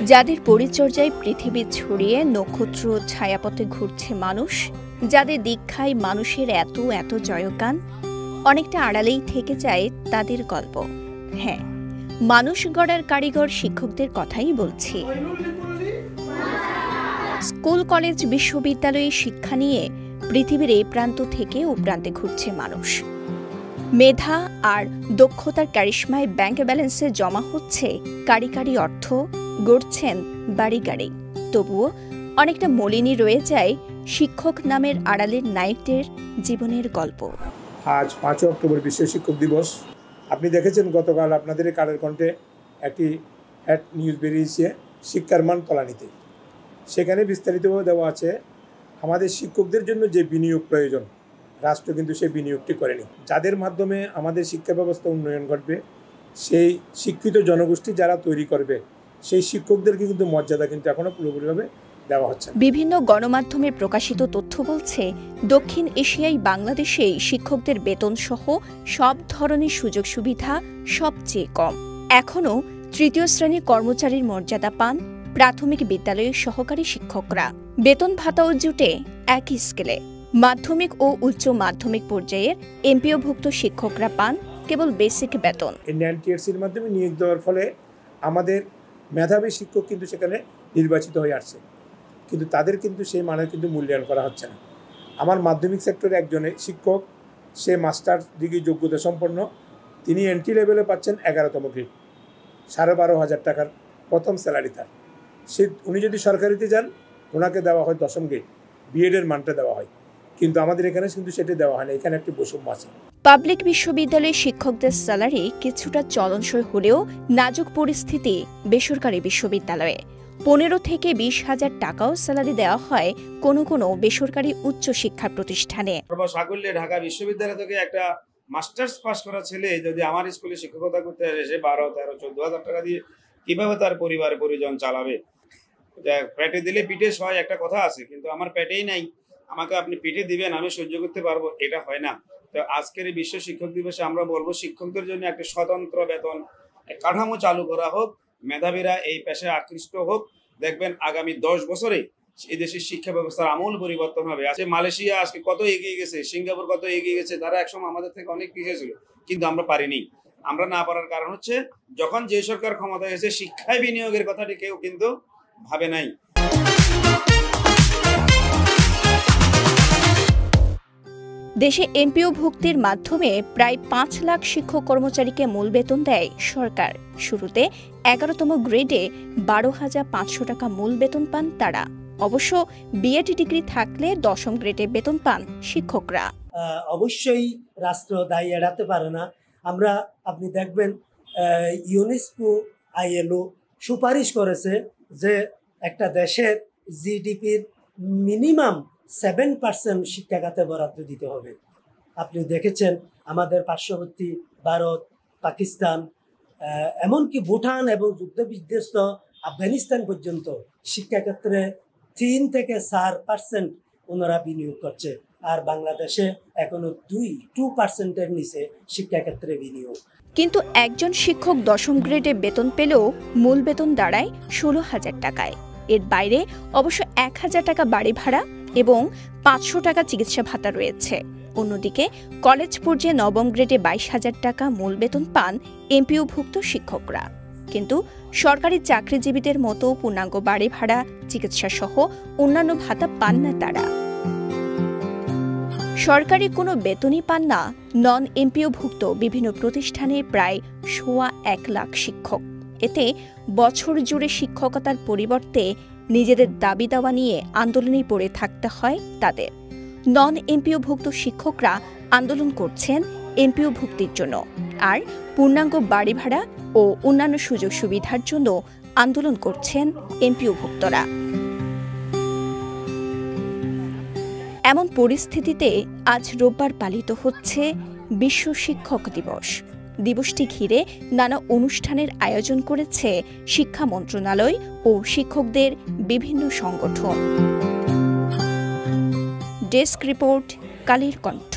যাদের পরিচর্যায় পৃথিবী ছড়িয়ে নক্ষত্র ছায়াপথে ঘুরছে মানুষ, যাদের দীক্ষায় মানুষের এত এত জয়গান, অনেকটা আড়ালেই থেকে যায় তাদের গল্প। হ্যাঁ, মানুষ গড়ার কারিগর শিক্ষকদের কথাই বলছি। স্কুল, কলেজ, বিশ্ববিদ্যালয়ে শিক্ষা নিয়ে পৃথিবীর এই প্রান্ত থেকে ও প্রান্তে ঘুরছে মানুষ। মেধা আর দক্ষতার ক্যারিশমায় ব্যাংক ব্যালেন্সে জমা হচ্ছে কারি কারি অর্থ, গড়ছেন বাড়ি গাড়ি। তবুও অনেকটা মলিনী রয়ে যায় শিক্ষক নামের আড়ালের নায়কদের জীবনের গল্প। আজ 5 অক্টোবর বিশ্ব শিক্ষক দিবস। আপনি দেখেছেন গতকাল আপনাদের কালের কণ্ঠে একটি হেড নিউজ বেরিয়েছে শিক্ষার মান তলানিতে। সেখানে বিস্তারিতভাবে দেওয়া আছে আমাদের শিক্ষকদের জন্য যে বিনিয়োগ প্রয়োজন, রাষ্ট্র কিন্তু সেই বিনিয়োগটি করেনি। যাদের মাধ্যমে আমাদের শিক্ষা ব্যবস্থা উন্নয়ন ঘটবে, সেই শিক্ষিত জনগোষ্ঠী যারা তৈরি করবে, সেই শিক্ষকদেরকে কিন্তু মর্যাদা কিন্তু এখনো পুরোপুরিভাবে দেওয়া হচ্ছে। বিভিন্ন গণমাধ্যমে প্রকাশিত তথ্য বলছে, দক্ষিণ এশিয়ায় বাংলাদেশেই শিক্ষকদের বেতন সহ সব ধরনের সুযোগ সুবিধা সবচেয়ে কম। এখনও তৃতীয় শ্রেণীর কর্মচারীর মর্যাদা পান প্রাথমিক বিদ্যালয়ের সহকারী শিক্ষকরা। বেতন ভাতাও জুটে একই স্কেলে। মাধ্যমিক ও উচ্চ মাধ্যমিক পর্যায়ের এমপিওভুক্ত শিক্ষকরা পান কেবল বেসিক বেতন। এনটিআরসির মাধ্যমে নিয়োগ দেওয়ার ফলে আমাদের মেধাবী শিক্ষক কিন্তু সেখানে নির্বাচিত হয়ে আসছে, কিন্তু তাদের কিন্তু সেই মানের কিন্তু মূল্যায়ন করা হচ্ছে না। আমার মাধ্যমিক সেক্টরে একজনের শিক্ষক, সে মাস্টার ডিগ্রি যোগ্যতা সম্পন্ন, তিনি এন্ট্রি লেভেলে পাচ্ছেন 11তম গ্রেড, 12,500 টাকার প্রথম স্যালারি তার। উনি যদি সরকারিতে যান, ওনাকে দেওয়া হয় 10ম গ্রেড, বিএডের মানটা দেওয়া হয়, কিন্তু আমাদের এখানে কিন্তু সেটা দেওয়া হয় না। এখানে একটি বৈষম্য আছে। পাবলিক বিশ্ববিদ্যালয়ের শিক্ষকদের স্যালারি কিছুটা চলনসই হলেও নাজুক পরিস্থিতি বেসরকারি বিশ্ববিদ্যালয়ে। 15 থেকে 20,000 টাকাও স্যালারি দেওয়া হয় কোনো কোনো বেসরকারি উচ্চ শিক্ষা প্রতিষ্ঠানে। সাকুল্যে ঢাকা বিশ্ববিদ্যালয় থেকে একটা মাস্টার্স পাস করা ছেলে যদি আমার স্কুলে শিক্ষকতা করতে এসে 12, 13, 14,000 টাকা দিয়ে কিভাবে তার পরিবার পরিজন চালাবে? পেটে দিলে পিঠে সয় একটা কথা আছে, কিন্তু আমার পেটেই নাই, আমাকে আপনি পিঠে দিবেন আমি সহ্য করতে পারবো, এটা হয় না। তো আজকের এই বিশ্ব শিক্ষক দিবসে আমরা বলবো শিক্ষকদের জন্য একটা স্বতন্ত্র বেতন কাঠামো চালু করা হোক, মেধাবীরা এই পেশায় আকৃষ্ট হোক। দেখবেন আগামী 10 বছরে এই দেশের শিক্ষা ব্যবস্থার আমূল পরিবর্তন হবে। আজকে মালয়েশিয়া আজকে কত এগিয়ে গেছে, সিঙ্গাপুর কত এগিয়ে গেছে, তারা একসময় আমাদের থেকে অনেক পিছিয়ে ছিল, কিন্তু আমরা পারিনি। আমরা না পারার কারণ হচ্ছে যখন যে সরকার ক্ষমতায় এসে শিক্ষায় বিনিয়োগের কথাটি কেউ কিন্তু ভাবে নাই। দেশে এমপিও ভুক্তির মাধ্যমে প্রায় 5 লাখ শিক্ষক কর্মচারীকে মূল বেতন দেয় সরকার। শুরুতে 11তম গ্রেডে 12,500 টাকা মূল বেতন পান তারা। অবশ্য বিএড ডিগ্রি থাকলে 10ম গ্রেডে বেতন পান শিক্ষকরা। অবশ্যই রাষ্ট্র দায়ী এড়াতে পারে না। আপনি দেখবেন ইউনেস্কো, আইএলও সুপারিশ করেছে যে একটা দেশের জিডিপির মিনিমাম 7% শিক্ষা খাতে বরাদ্দ দিতে হবে। আপনি দেখেছেন আমাদের পার্শ্ববর্তী ভারত, পাকিস্তান, এমনকি ভুটান এবং যুদ্ধ বিধ্বস্ত আফগানিস্তান পর্যন্ত শিক্ষাক্ষেত্রে 3 থেকে 4% ওনারা বিনিয়োগ করছে, আর বাংলাদেশে এখনো 2% নিচে শিক্ষাক্ষেত্রে বিনিয়োগ। কিন্তু একজন শিক্ষক 10ম গ্রেডে বেতন পেলেও মূল বেতন দাঁড়ায় 16,000 টাকায়। এর বাইরে অবশ্য 1,000 টাকা বাড়ি ভাড়া এবং 500 টাকা চিকিৎসা ভাতা রয়েছে। অন্যদিকে কলেজ পর্যায়ে 9ম গ্রেডে 22,000 টাকা মূল বেতন পান এমপিওভুক্ত শিক্ষকরা। কিন্তু সরকারি চাকরিজীবীদের মতো পূর্ণাঙ্গ বাড়ি ভাড়া, চিকিৎসা সহ অন্যান্য ভাতা পান না তারা। সরকারি কোনো বেতনই পান না নন এমপিওভুক্ত বিভিন্ন প্রতিষ্ঠানে প্রায় 1.25 লাখ শিক্ষক। এতে বছর জুড়ে শিক্ষকতার পরিবর্তে নিজেদের দাবি দাওয়া নিয়ে আন্দোলনে পড়ে থাকতে হয় তাদের। নন এমপিওভুক্ত শিক্ষকরা আন্দোলন করছেন এমপিওভুক্তির জন্য, আর পূর্ণাঙ্গ বাড়ি ভাড়া ও অন্যান্য সুযোগ সুবিধার জন্য আন্দোলন করছেন এমপিওভুক্তরা। এমন পরিস্থিতিতে আজ রোববার পালিত হচ্ছে বিশ্ব শিক্ষক দিবস। দিবসটি ঘিরে নানা অনুষ্ঠানের আয়োজন করেছে শিক্ষা মন্ত্রণালয় ও শিক্ষকদের বিভিন্ন সংগঠন। Desk report, Kaler Kantho.